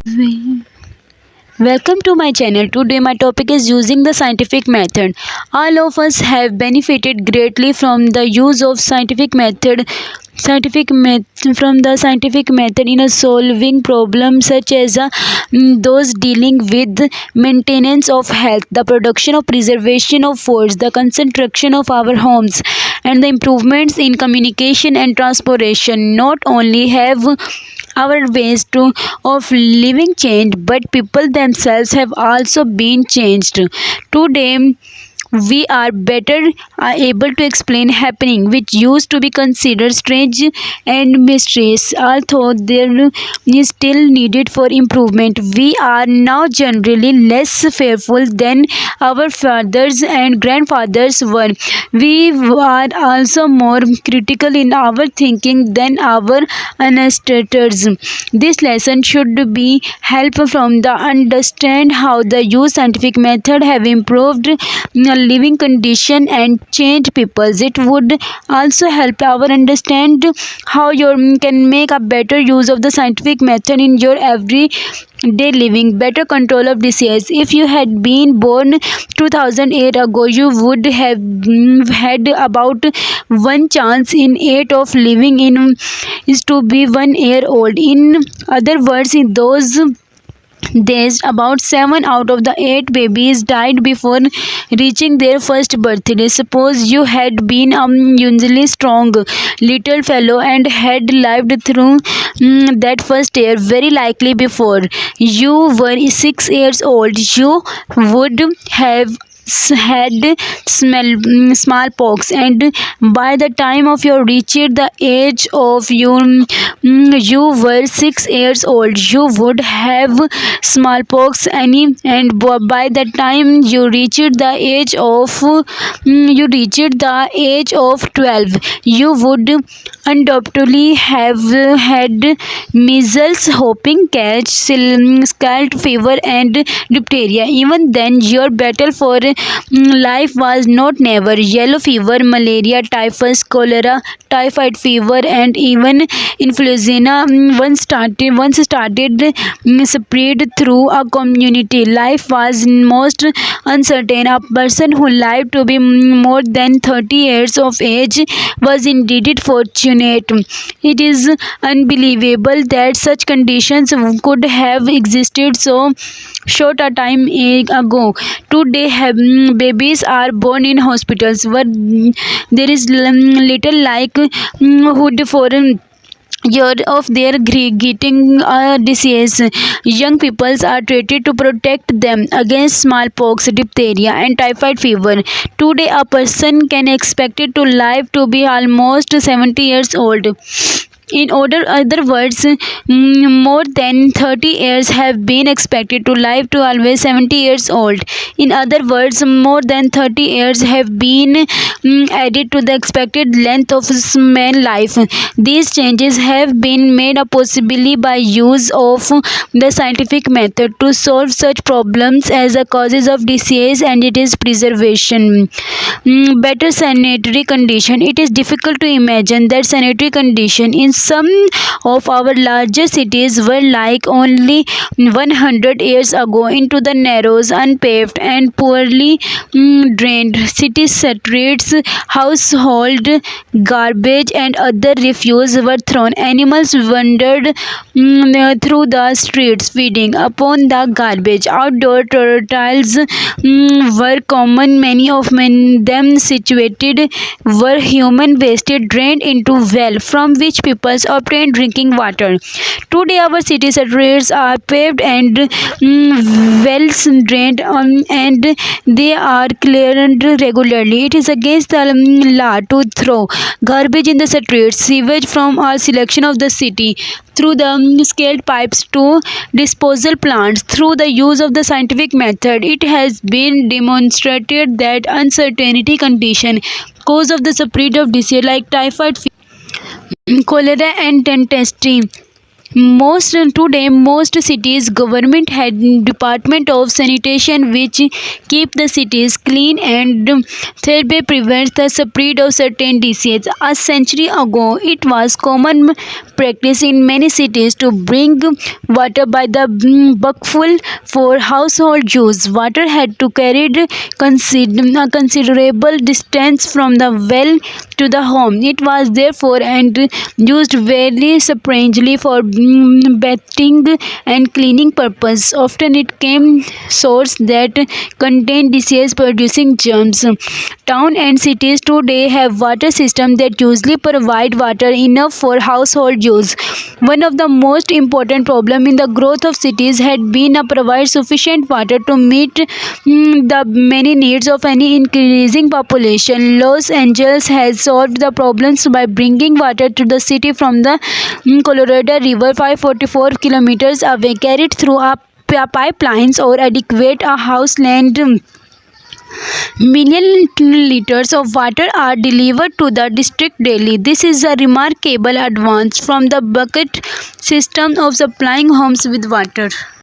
We- Welcome to my channel. Today my topic is using the scientific method. All of us have benefited greatly from the use of scientific method in a solving problems such as those dealing with maintenance of health, the production or preservation of foods, the construction of our homes, and the improvements in communication and transportation. Not only have our ways of living changed, but people themselves have also been changed. Today we are better able to explain happening which used to be considered strange and mysterious, although there is still needed for improvement. We are now generally less fearful than our fathers and grandfathers were. We are also more critical in our thinking than our ancestors. This lesson should be helpful from the understand how the use scientific method have improved living condition and change peoples. It would also help our understand how you can make a better use of the scientific method in your everyday living. Better control of disease. If you had been born 2008 ago, you would have had about one chance in eight of living in is to be 1 year old. In other words, in those days, about 7 out of the 8 babies died before reaching their first birthday. Suppose you had been a unusually strong little fellow and had lived through that first year. Very likely before you were 6 years old, you would have had smallpox, and by the time of you reached the age of you were 6 years old, you would have smallpox and by the time you reached the age of 12, you would undoubtedly have had measles, whooping cough, scald fever, and diphtheria. Even then, your battle for life was not never. Yellow fever, malaria, typhus, cholera, typhoid fever, and even influenza once started spread through a community. Life was most uncertain. A person who lived to be more than 30 years of age was indeed fortunate. It is unbelievable that such conditions could have existed so short a time ago. Today, babies are born in hospitals where there is little likelihood for year of their getting a disease. Young peoples are treated to protect them against smallpox, diphtheria, and typhoid fever. Today, a person can expected to live to be almost 70 years old. In other words, more than 30 years have been expected to live to always 70 years old. In other words, more than 30 years have been added to the expected length of man life. These changes have been made possibly by use of the scientific method to solve such problems as the causes of disease and its preservation. Better sanitary condition. It is difficult to imagine that sanitary condition in some of our larger cities were like only 100 years ago. Into the narrow, unpaved, and poorly drained city streets, household garbage and other refuse were thrown. Animals wandered through the streets, feeding upon the garbage. Outdoor turtles were common. Many of them situated were human waste drained into well from which people obtained drinking water. Today, our city streets are paved and wells drained and they are cleared regularly. It is against the law to throw garbage in the streets. Sewage from our selection of the city through the scaled pipes to disposal plants. Through the use of the scientific method, it has been demonstrated that uncertainty condition cause of the spread of disease like typhoid, cholera, and dysentery Most cities government had department of sanitation which keep the cities clean and thereby prevents the spread of certain diseases. A century ago, it was common practice in many cities to bring water by the bucketful for household use. Water had to carried a considerable distance from the well to the home. It was therefore and used very sparingly for bathing and cleaning purpose. Often it came source that contained disease producing germs. Town and cities today have water systems that usually provide water enough for household use. One of the most important problems in the growth of cities had been to provide sufficient water to meet the many needs of any increasing population. Los Angeles has solved the problems by bringing water to the city from the Colorado River 544 kilometers away, carried through a pipelines or adequate a houseland. Million liters of water are delivered to the district daily. This is a remarkable advance from the bucket system of supplying homes with water.